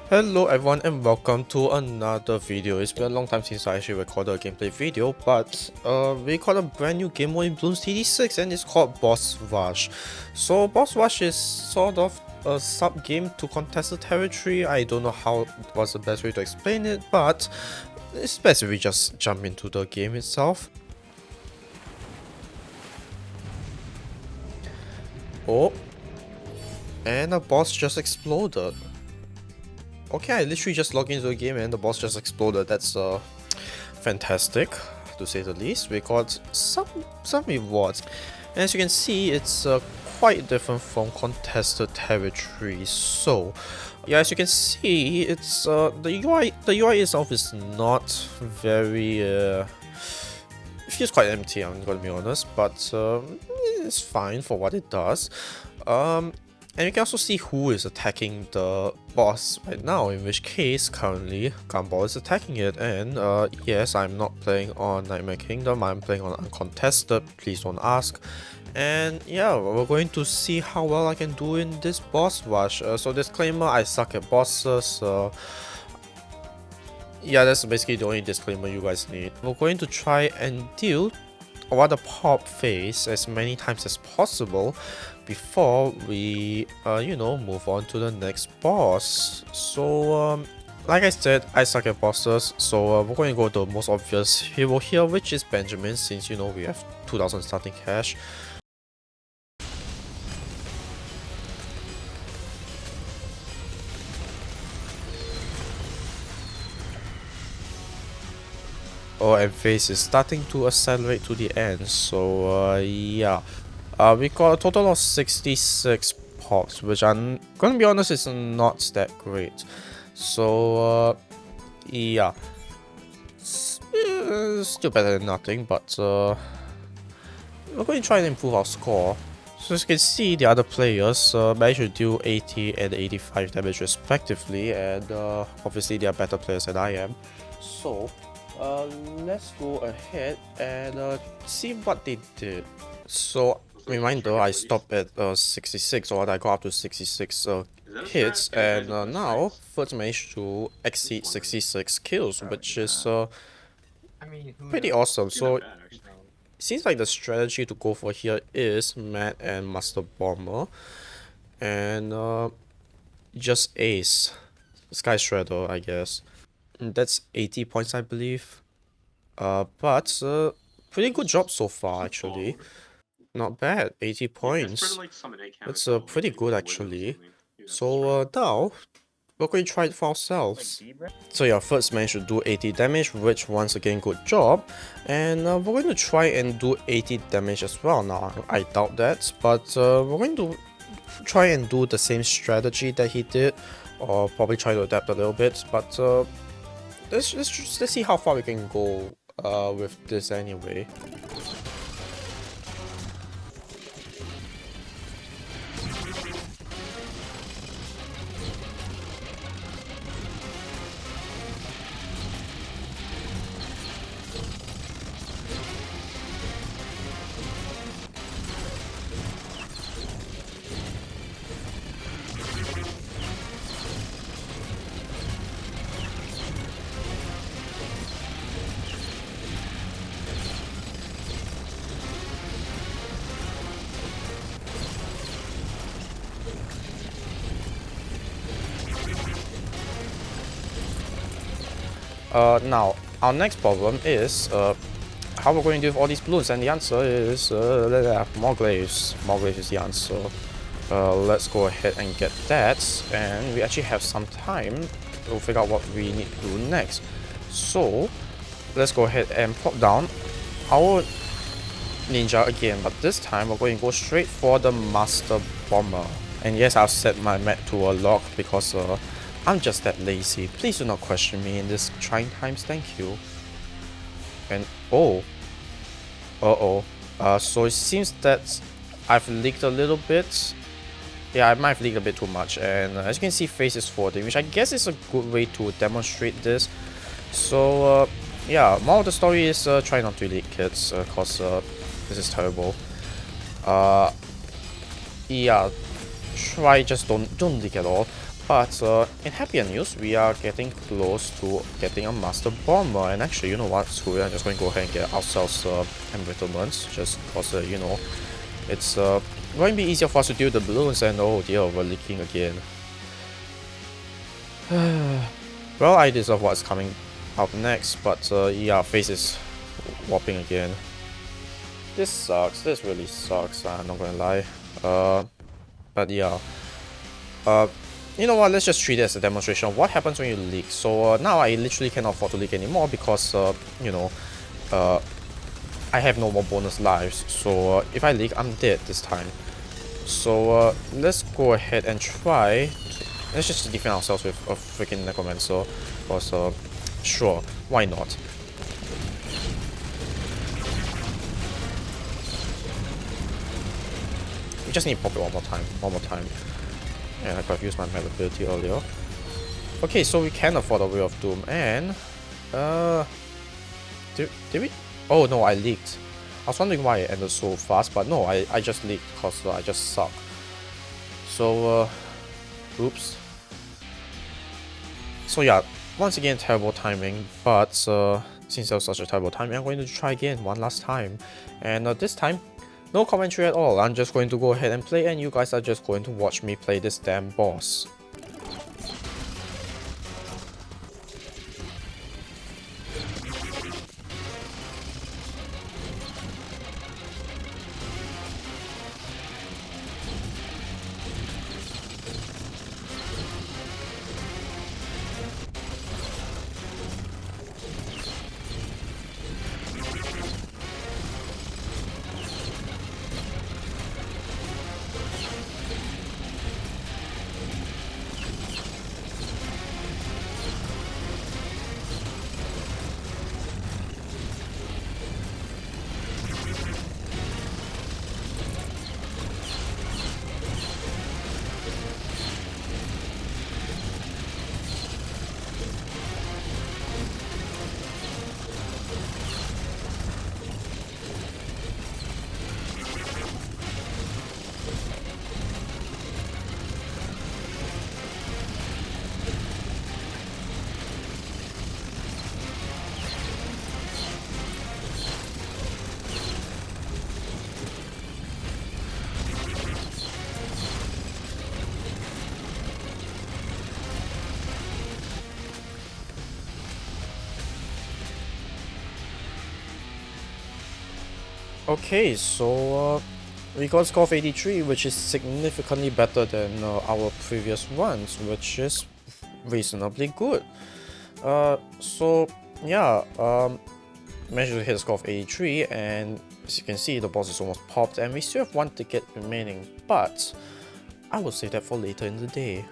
Hello everyone and welcome to another video. It's been a long time since I actually recorded a gameplay video, but we recorded a brand new game mode in Bloons TD6 and it's called Boss Rush. So Boss Rush is sort of a sub-game to Contested Territory. I don't know what's the best way to explain it, but it's best if we just jump into the game itself. Oh, and the boss just exploded. Okay, I literally just logged into the game and the boss just exploded. That's fantastic, to say the least. We got some rewards. And as you can see, it's quite different from Contested Territory. So, yeah, as you can see, it's the UI itself is not very it feels quite empty, I'm gonna be honest, but it's fine for what it does. And you can also see who is attacking the boss right now, in which case, currently, Gumball is attacking it. And yes, I'm not playing on Nightmare Kingdom, I'm playing on Uncontested, please don't ask. And yeah, we're going to see how well I can do in this boss rush. So disclaimer, I suck at bosses. Yeah, that's basically the only disclaimer you guys need. We're going to try and deal or rather pop phase as many times as possible before we move on to the next boss. So like I said, I suck at bosses, so we're going to go to the most obvious hero here, which is Benjamin, since we have 2000 starting cash. Oh, and phase is starting to accelerate to the end, so yeah. We got a total of 66 pops, which I'm gonna be honest is not that great. So yeah, still better than nothing, but we're going to try and improve our score. So as you can see, the other players managed to do 80 and 85 damage respectively, and obviously they are better players than I am. So let's go ahead and see what they did. So reminder, I stopped at 66, or I got up to 66 hits, and now Fudge managed to exceed 66 kills, which is pretty awesome. So it seems like the strategy to go for here is Matt and Master Bomber, and just Ace, Sky Shredder, I guess. And that's 80 points, I believe. But pretty good job so far, actually. Not bad, 80 points. That's pretty good, actually. So now, we're going to try it for ourselves. So yeah, first managed to do 80 damage, which once again, good job. And we're going to try and do 80 damage as well. Now, I doubt that, but we're going to try and do the same strategy that he did, or probably try to adapt a little bit, but let's see how far we can go with this anyway. Now, our next problem is how we're going to do with all these balloons, and the answer is more glaives. More glaives is the answer. Let's go ahead and get that, and we actually have some time to figure out what we need to do next. So, let's go ahead and pop down our ninja again, but this time we're going to go straight for the Master Bomber. And yes, I've set my map to a lock because I'm just that lazy. Please do not question me in this trying times, thank you. And oh, so it seems that I've leaked a little bit. Yeah, I might have leaked a bit too much, and as you can see, face is 40, which I guess is a good way to demonstrate this. So yeah, moral of the story is try not to leak, kids, cause this is terrible. Yeah, try just don't leak at all. But in happier news, we are getting close to getting a Master Bomber. And actually, you know what? Screw it, I'm just going to go ahead and get ourselves embrittlements. Just because, you know, it's going to be easier for us to deal with the balloons. And oh dear, we're leaking again. Well, I deserve what's coming out next. But yeah, face is warping again. This sucks. This really sucks. I'm not going to lie. But yeah. You know what, let's just treat it as a demonstration of what happens when you leak. So now I literally cannot afford to leak anymore because, you know, I have no more bonus lives. So if I leak, I'm dead this time. So let's go ahead and try. Let's just defend ourselves with a freaking necromancer. Because, sure, why not? We just need to pop it one more time. And I could have used my malleability earlier. Okay, so we can afford a Way of Doom, and did we? Oh no, I leaked. I was wondering why it ended so fast, but no, I just leaked because I just suck. So oops. So yeah, once again terrible timing, but since there was such a terrible timing, I'm going to try again one last time, and this time no commentary at all. I'm just going to go ahead and play, and you guys are just going to watch me play this damn boss. Okay, so we got a score of 83, which is significantly better than our previous ones, which is reasonably good. So yeah, managed to hit a score of 83, and as you can see, the boss is almost popped, and we still have one ticket remaining, but I will save that for later in the day.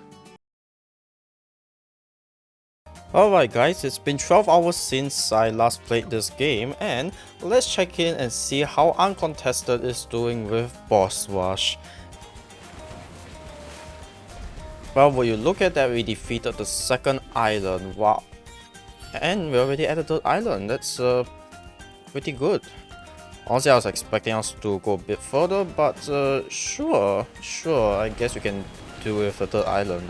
Alright guys, it's been 12 hours since I last played this game, and let's check in and see how Uncontested is doing with Boss Rush. Well, when you look at that, we defeated the second island, wow. And we already at the third island, that's pretty good. Honestly, I was expecting us to go a bit further, but sure, I guess we can do with the third island.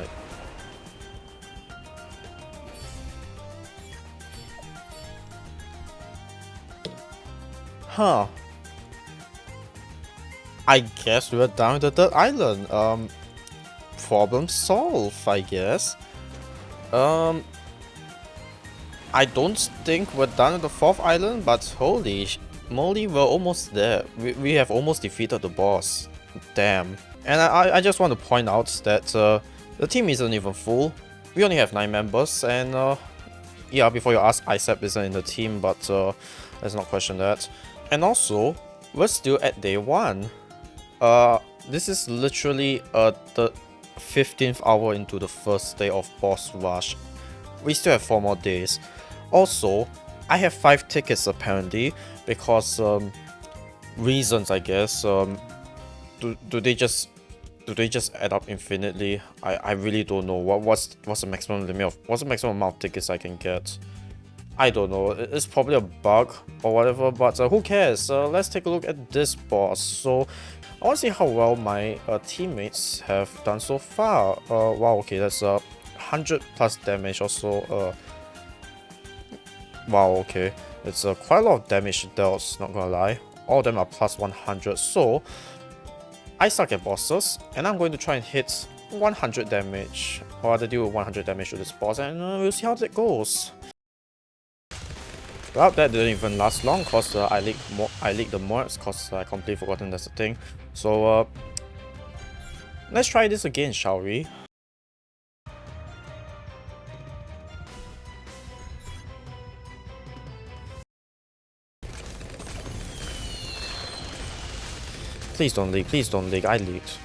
Huh. I guess we're down to the third island. Problem solved, I guess. I don't think we're done at the fourth island, but holy moly, we're almost there. We have almost defeated the boss. Damn. And I just want to point out that the team isn't even full. We only have 9 members, and yeah, before you ask, ISAB isn't in the team, but let's not question that. And also, we're still at day 1. This is literally the 15th hour into the first day of Boss Rush. We still have 4 more days. Also, I have 5 tickets apparently, because reasons, I guess. Do they just add up infinitely? I really don't know. What's the maximum limit of what's the maximum amount of tickets I can get? I don't know, it's probably a bug or whatever, but who cares? Let's take a look at this boss. So I want to see how well my teammates have done so far. Wow, okay, that's 100 plus damage also. Wow, okay. It's quite a lot of damage dealt, not gonna lie. All of them are plus 100, so I suck at bosses, and I'm going to try and hit 100 damage, or rather deal with 100 damage to this boss, and we'll see how that goes. Well, that didn't even last long, cause I leaked the mods, cause I completely forgotten that's the thing. So let's try this again, shall we? Please don't leak, I leaked.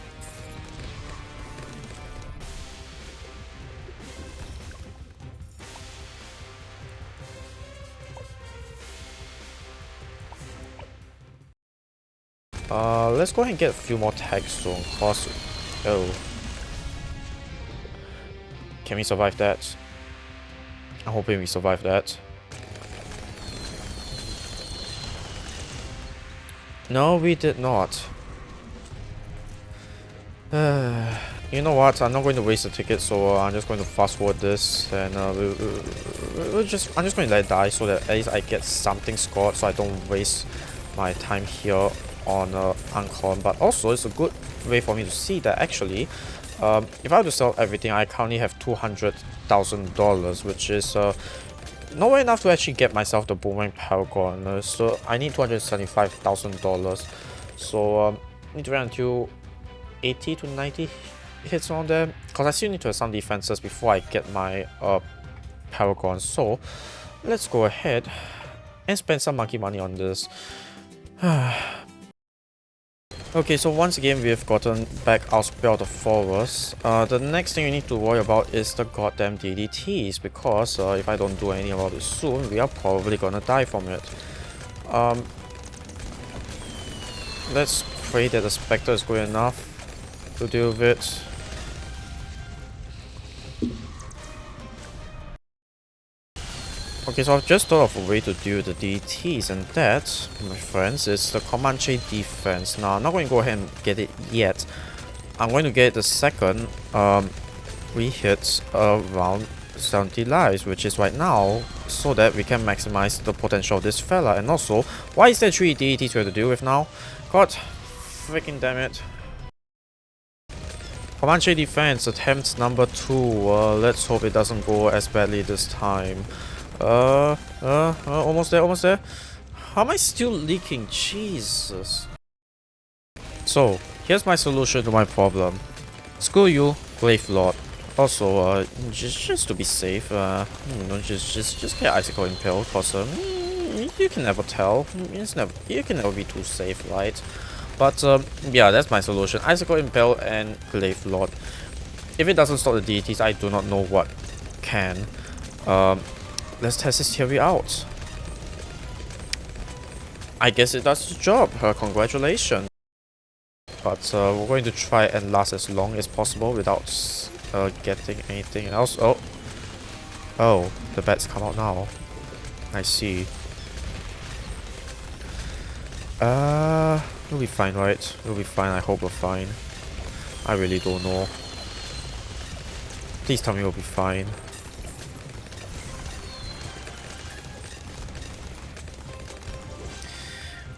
Let's go ahead and get a few more tags to cause. Oh. Can we survive that? I'm hoping we survive that. No, we did not. You know what? I'm not going to waste the ticket, so I'm just going to fast forward this, and I'm just going to let it die so that at least I get something scored, so I don't waste my time here on Uncon. But also, it's a good way for me to see that actually, if I were to sell everything, I currently have $200,000, which is nowhere enough to actually get myself the Boomerang Paragon. So I need $275,000. So need to run until 80 to 90 hits on them, because I still need to have some defenses before I get my Paragon. So let's go ahead and spend some monkey money on this. Okay, so once again we've gotten back our spell of the forest. The next thing we need to worry about is the goddamn DDTs, because if I don't do anything about it soon, we are probably gonna die from it. Let's pray that the Spectre is good enough to deal with it. Okay, so I've just thought of a way to deal with the DTs, and that, my friends, is the Comanche defense. Now, I'm not going to go ahead and get it yet. I'm going to get it the second we hit around 70 lives, which is right now, so that we can maximize the potential of this fella. And also, why is there 3 DTs we have to deal with now? God freaking damn it. Comanche defense, attempt number 2. Let's hope it doesn't go as badly this time. Almost there, almost there. How am I still leaking? Jesus. So, here's my solution to my problem. Screw you, Glaive Lord. Also, just to be safe, you know, just get Icicle Impale, cause you can never tell. You can never be too safe, right? But yeah, that's my solution. Icicle Impale and Glaive Lord. If it doesn't stop the deities, I do not know what can. Let's test this theory out. I guess it does the job. Congratulations. But we're going to try and last as long as possible without getting anything else. Oh, the bats come out now. I see. We'll be fine, right? We'll be fine. I hope we're fine. I really don't know. Please tell me we'll be fine.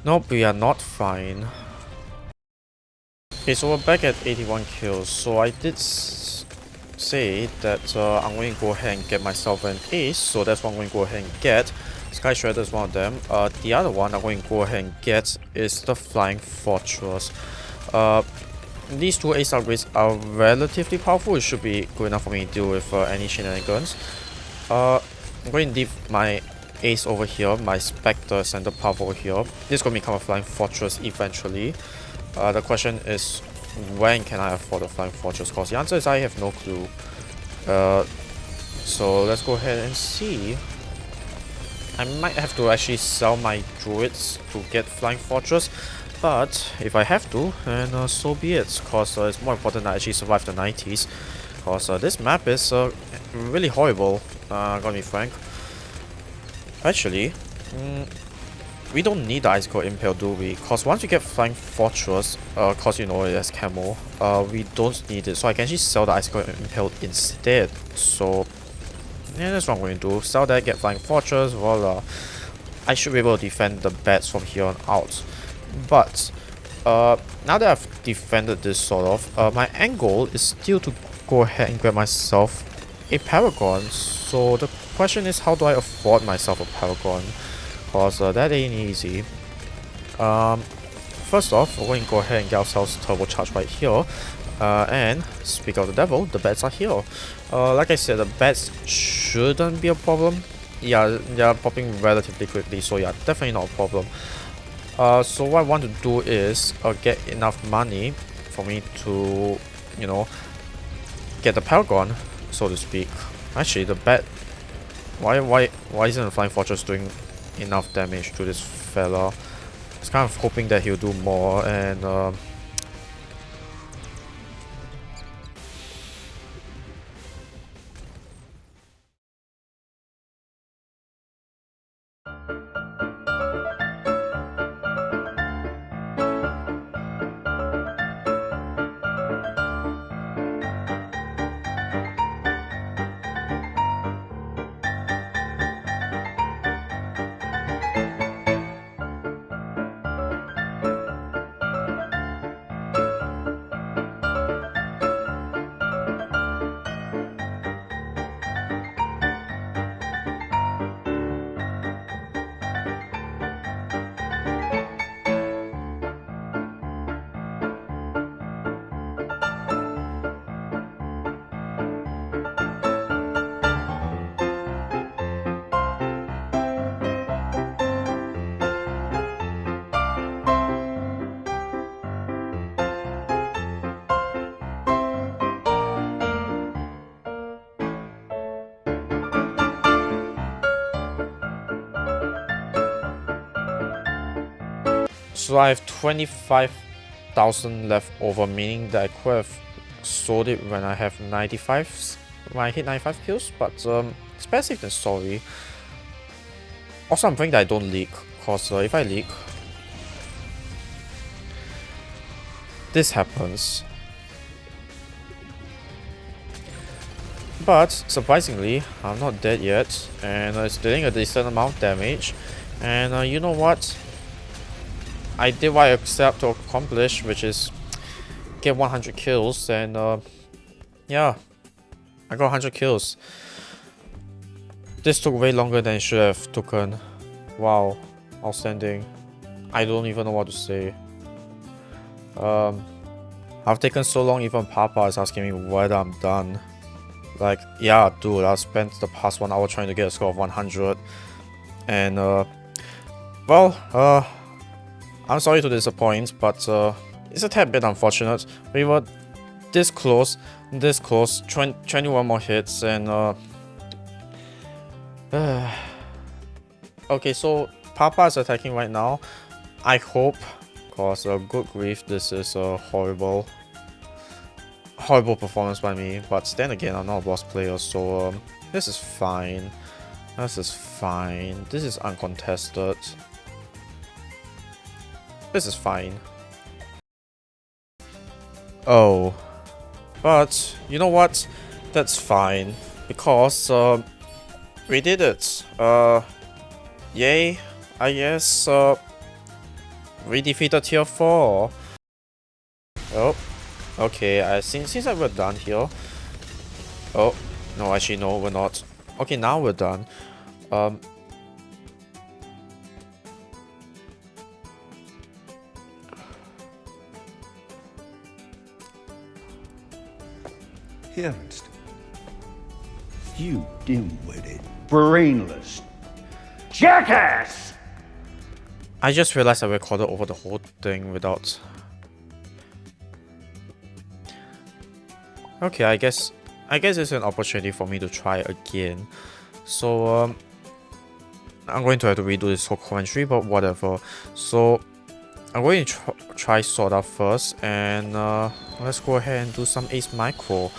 Nope, we are not fine. Okay, so we're back at 81 kills. So I did say that I'm going to go ahead and get myself an ace. So that's what I'm going to go ahead and get. Sky Shredder is one of them. The other one I'm going to go ahead and get is the Flying Fortress. These 2 ace upgrades are relatively powerful. It should be good enough for me to deal with any shenanigans. I'm going to leave my ace over here, my Spectre Center Path over here. This is going to become a Flying Fortress eventually. The question is, when can I afford a Flying Fortress? Because the answer is I have no clue. So let's go ahead and see. I might have to actually sell my druids to get Flying Fortress, but if I have to, then so be it. Because it's more important that I actually survive the 90s. Because this map is really horrible, gonna be frank. Actually, we don't need the icicle impale, do we? Cause once we get flying fortress, cause you know it has camo, we don't need it. So I can actually sell the icicle impale instead. So yeah, that's what I'm going to do. Sell that, get flying fortress, voila. I should be able to defend the bats from here on out. But now that I've defended this sort of, my end goal is still to go ahead and grab myself a paragon. So the question is, how do I afford myself a paragon? Cause that ain't easy. First off, we're going to go ahead and get ourselves turbocharge right here. And speak of the devil, the bats are here. Like I said, the bats shouldn't be a problem. Yeah, they're popping relatively quickly, so yeah, definitely not a problem. So what I want to do is get enough money for me to, you know, get the paragon, so to speak. Actually, the bat. Why isn't the flying fortress doing enough damage to this fella? I was kind of hoping that he'll do more, and so I have 25,000 left over, meaning that I could have sold it when I have 95, when I hit 95 kills, but it's better safe than sorry. Also, I'm praying that I don't leak, cause if I leak, this happens. But surprisingly, I'm not dead yet, and it's doing a decent amount of damage. And you know what? I did what I set to accomplish, which is get 100 kills, and yeah, I got 100 kills. This took way longer than it should have taken. Wow, outstanding. I don't even know what to say. I've taken so long, even Papa is asking me whether I'm done. Like, yeah, dude, I spent the past 1 hour trying to get a score of 100, and well, I'm sorry to disappoint, but it's a tad bit unfortunate. We were this close, 21 more hits, and okay, so Papa is attacking right now. I hope, cause good grief, this is a horrible performance by me. But then again, I'm not a boss player, so this is fine. This is fine. This is uncontested. This is fine. Oh. But, you know what? That's fine. Because, we did it. Yay. I guess, we defeated tier 4. Oh. Okay, since we're done here. Oh. No, actually, no, we're not. Okay, now we're done. Ernst, you dim-witted, brainless jackass! I just realized I recorded over the whole thing without... Okay, I guess it's an opportunity for me to try again. So, I'm going to have to redo this whole commentary, but whatever. So, I'm going to try Soda first, and let's go ahead and do some Ace Micro.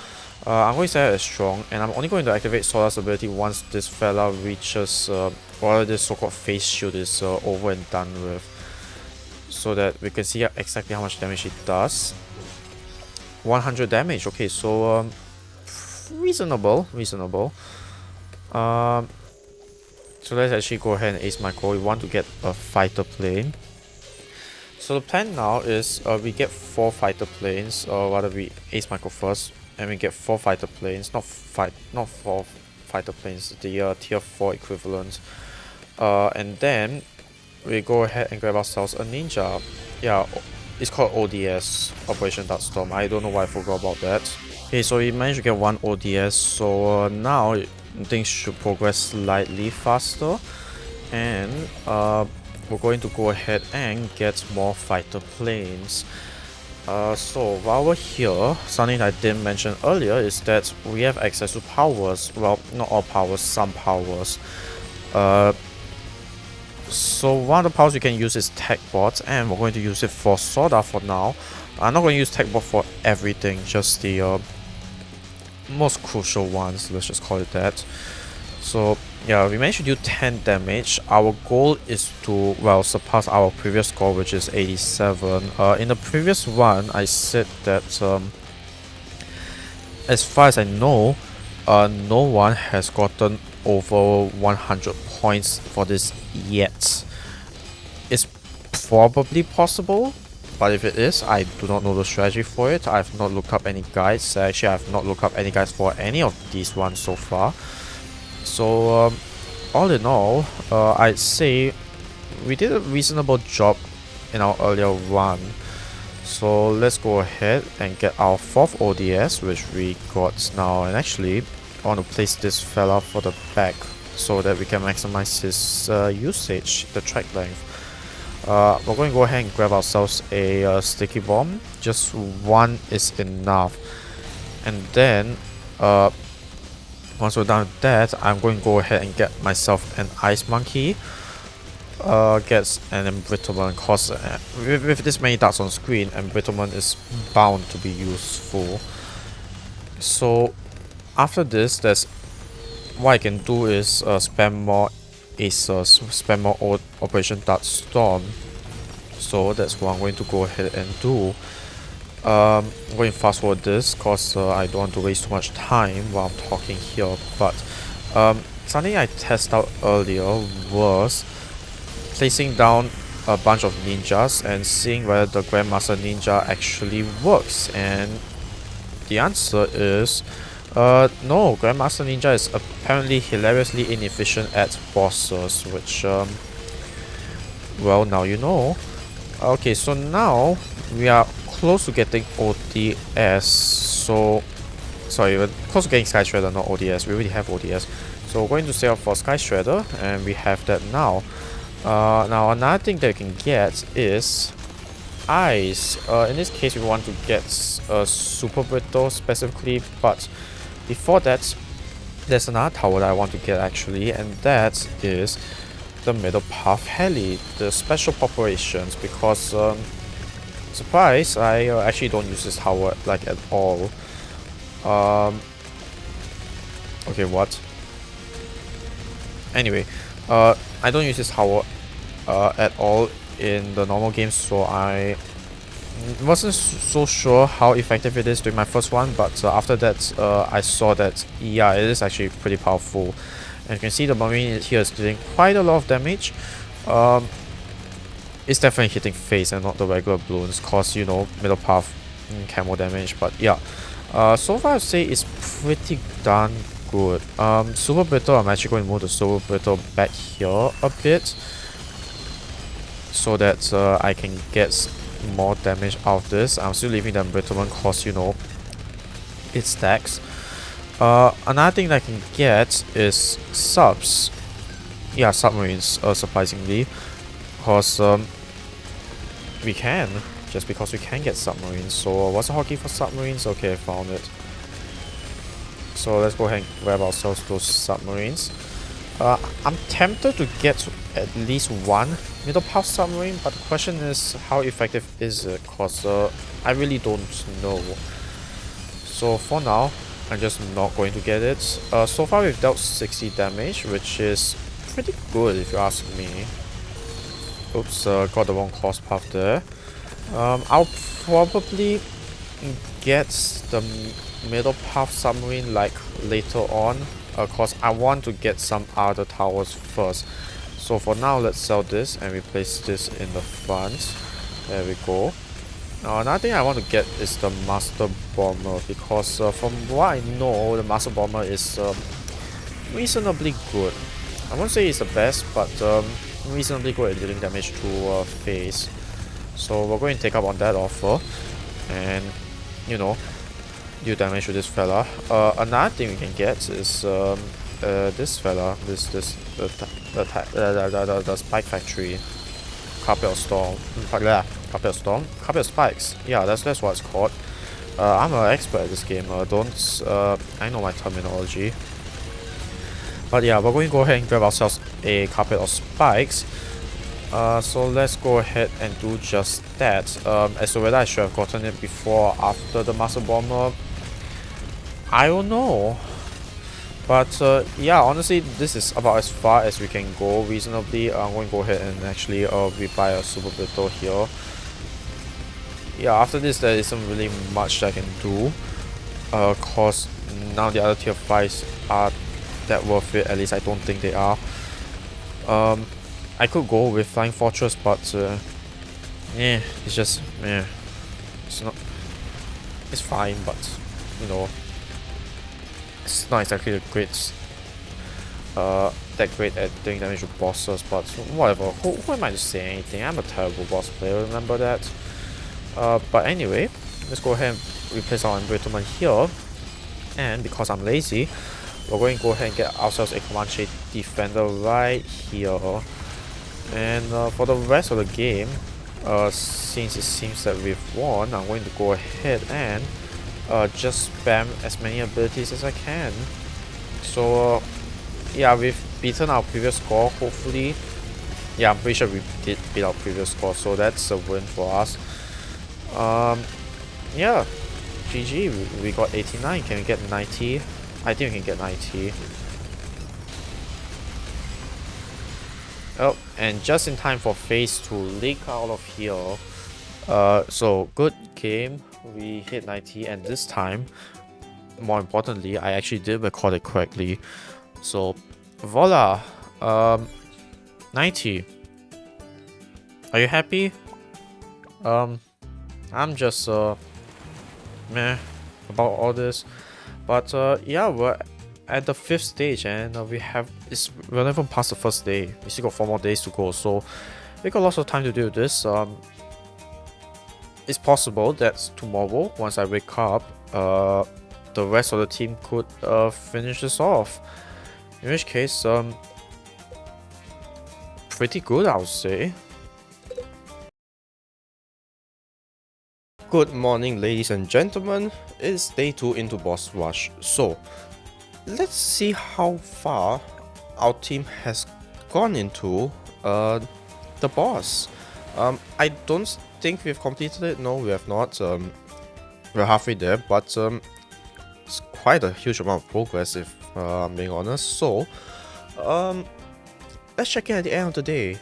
I'm going to set it as strong, and I'm only going to activate Solar's ability once this fella reaches, or this so-called face shield is over and done with, so that we can see exactly how much damage it does. 100 damage. Okay, so reasonable. So let's actually go ahead and ace my goal. We want to get a fighter plane. So the plan now is we get 4 fighter planes, or rather we ace Michael first, and we get 4 fighter planes, not 4 fighter planes, the tier 4 equivalent. And then we go ahead and grab ourselves a ninja. Yeah, it's called ODS, Operation Darkstorm. I don't know why I forgot about that. Okay, so we managed to get 1 ODS, so now things should progress slightly faster. And we're going to go ahead and get more fighter planes. So while we're here, something I didn't mention earlier is that we have access to powers. Well, not all powers, some powers. So one of the powers we can use is Tech Bot, and we're going to use it for Soda for now. I'm not going to use Tech Bot for everything, just the most crucial ones, let's just call it that. So yeah, we managed to do 10 damage. Our goal is to, well, surpass our previous score, which is 87. In the previous one, I said that as far as I know, no one has gotten over 100 points for this yet. It's probably possible, but if it is, I do not know the strategy for it. I have not looked up any guides. Actually, I have not looked up any guides for any of these ones so far. So all in all, I'd say we did a reasonable job in our earlier run. So let's go ahead and get our 4th ODS, which we got now. And actually, I want to place this fella for the back so that we can maximize his usage, the track length. We're going to go ahead and grab ourselves a sticky bomb. Just 1 is enough. And then once we're done with that, I'm going to go ahead and get myself an ice monkey. Gets an embrittlement, cause with this many darts on screen, embrittlement is bound to be useful. So after this, there's what I can do is spam more aces, spam more Operation Darkstorm. So that's what I'm going to go ahead and do. I'm going to fast forward this because I don't want to waste too much time while I'm talking here. But something I tested out earlier was placing down a bunch of ninjas and seeing whether the Grandmaster Ninja actually works. And the answer is no. Grandmaster Ninja is apparently hilariously inefficient at bosses, which well, now you know. Okay, so now we are close to getting ODS. So sorry, we're close to getting Sky Shredder, not ODS. We already have ODS. So we're going to set up for Sky Shredder, and we have that now. Now another thing that you can get is ice. In this case, we want to get Super Brittle specifically, but before that, there's another tower that I want to get actually, and that is the Middle Path Heli, the special operations, because surprise, I actually don't use this tower like at all. Okay, what? Anyway, I don't use this tower at all in the normal games, so I wasn't so sure how effective it is during my first one, but after that I saw that yeah, it is actually pretty powerful. And you can see the Marine here is doing quite a lot of damage. It's definitely hitting face and not the regular balloons, cause you know, middle path camo damage. But yeah, so far I'd say it's pretty darn good. Super Brittle, I'm actually going to move the Super Brittle back here a bit so that I can get more damage out of this. I'm still leaving the embrittlement cause you know, it stacks. Another thing that I can get is subs. Yeah, submarines, surprisingly. Because we can. Just because we can get submarines. So what's the hotkey for submarines? Okay, I found it. So let's go ahead and grab ourselves those submarines. I'm tempted to get at least one middle path submarine, but the question is how effective is it? Because I really don't know. So for now, I'm I'm just not going to get it. So far we've dealt 60 damage, which is pretty good if you ask me. Oops, got the wrong course path there. I'll probably get the middle path submarine like later on, cause I want to get some other towers first. So for now, let's sell this and replace this in the front. There we go. Another thing I want to get is the Master Bomber, because from what I know, the Master Bomber is reasonably good. I won't say it's the best, but reasonably good at dealing damage to phase. So we're going to take up on that offer and, you know, deal damage to this fella. Another thing we can get is this fella, the Spike Factory. Carpet of Storm. Carpet of Storm? Carpet of Spikes. Yeah, that's what it's called. I'm an expert at this game. I know my terminology. But yeah, we're going to go ahead and grab ourselves a Carpet of Spikes. So let's go ahead and do just that. As to whether I should have gotten it before or after the Master Bomber, I don't know. But yeah, honestly, this is about as far as we can go reasonably. I'm going to go ahead and actually rebuy a Super Brittle here. Yeah, after this there isn't really much I can do. Cause now the other tier 5s are that worth it. At least I don't think they are. I could go with Flying Fortress, but it's just it's not. It's fine, but you know, it's not exactly that great at doing damage to bosses. But whatever. Who am I to say anything? I'm a terrible boss player. Remember that. But anyway, let's go ahead and replace our embrittlement here. And because I'm lazy, we're going to go ahead and get ourselves a Comanche Defender right here. And for the rest of the game, since it seems that we've won, I'm going to go ahead and just spam as many abilities as I can. So yeah, we've beaten our previous score, hopefully. Yeah, I'm pretty sure we did beat our previous score, so that's a win for us. Yeah, GG, we got 89. Can we get 90? I think we can get 90. Oh, and just in time for phase 2, leak out of here. So good game, we hit 90, and this time, more importantly, I actually did record it correctly. So voila, 90. Are you happy? I'm just meh about all this, but yeah, we're at the 5th stage, and we're not even past the 1st day. We still got 4 more days to go, so we got lots of time to do this. It's possible that tomorrow, once I wake up, the rest of the team could finish this off. In which case, pretty good, I would say. Good morning, ladies and gentlemen. It's day 2 into Boss Rush. So, let's see how far our team has gone into the boss. I don't think we've completed it. No, we have not. We're halfway there, but it's quite a huge amount of progress if I'm being honest. So, let's check in at the end of the day.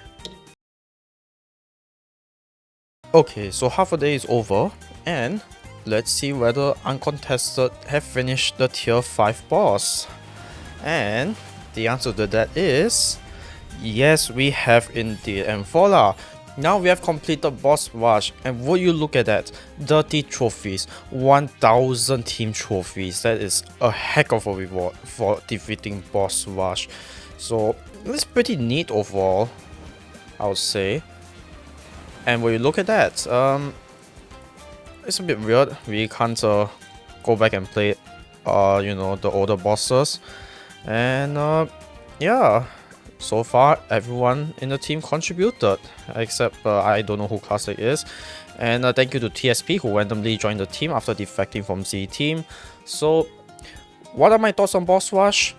Okay, so half a day is over, and let's see whether Uncontested have finished the tier 5 boss. And the answer to that is yes, we have indeed. And voila, now we have completed Boss Rush, and would you look at that, 30 trophies, 1000 team trophies. That is a heck of a reward for defeating Boss Rush. So it's pretty neat overall, I would say. And when you look at that, it's a bit weird. We can't go back and play, you know, the older bosses. And yeah, so far everyone in the team contributed, except I don't know who Classic is. And thank you to TSP who randomly joined the team after defecting from Z Team. So, what are my thoughts on Boss Rush?